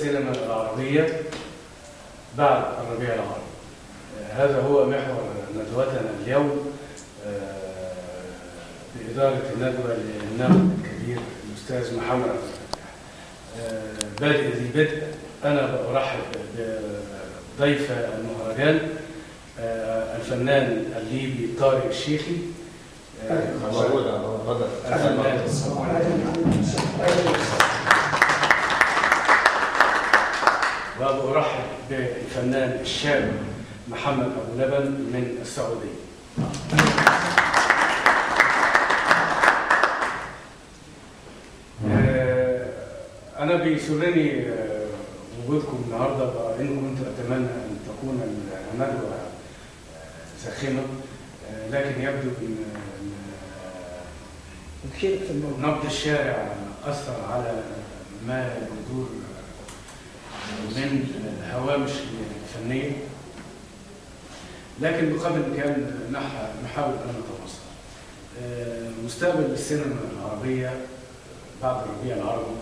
السينما العربية بعد الربيع العربي. هذا هو محور ندوتنا اليوم بإدارة الندوة للناقد الكبير الأستاذ محمد عبد الفتاح. بادئ ذي بدء، أنا برحب بضيف المهرجان الفنان الليبي طارق الشيخي. وأرحب بالفنان الشاب محمد أبو لبن من السعودية. أنا بيسرني وجودكم النهارده، وإن كنت أتمنى أن تكون الندوة ساخنة، لكن يبدو أن نبض الشارع أثر على ما يدور من هوامش فنية، لكن بقدر الإمكان نحاول أن نتواصل. مستقبل السينما العربية بعد الربيع العربي،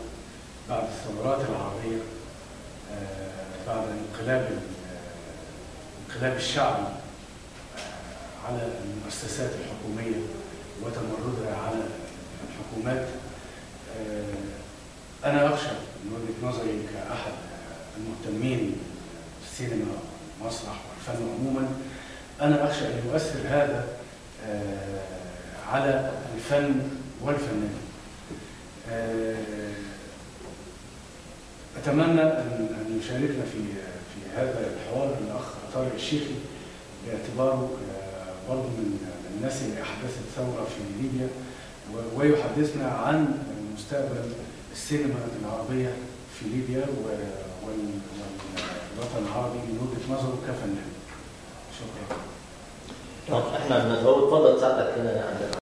بعد الثورات العربية، بعد انقلاب الشعبي على المؤسسات الحكومية وتمردها على الحكومات، أنا أخشى من وجهة نظري كأحد المهتمين بالسينما والمسرح والفن عموما، أنا أخشى أن يؤثر هذا على الفن والفنان. أتمنى أن يشاركنا في هذا الحوار الأخ طارق الشيخي، باعتباره برضه من الناس اللي أحدثت ثورة في ليبيا، ويحدثنا عن مستقبل السينما العربية في ليبيا والوطن العربي من وجهة نظره كفنان. شكرا. طب احنا اتفضل ساعتك هنا عندنا.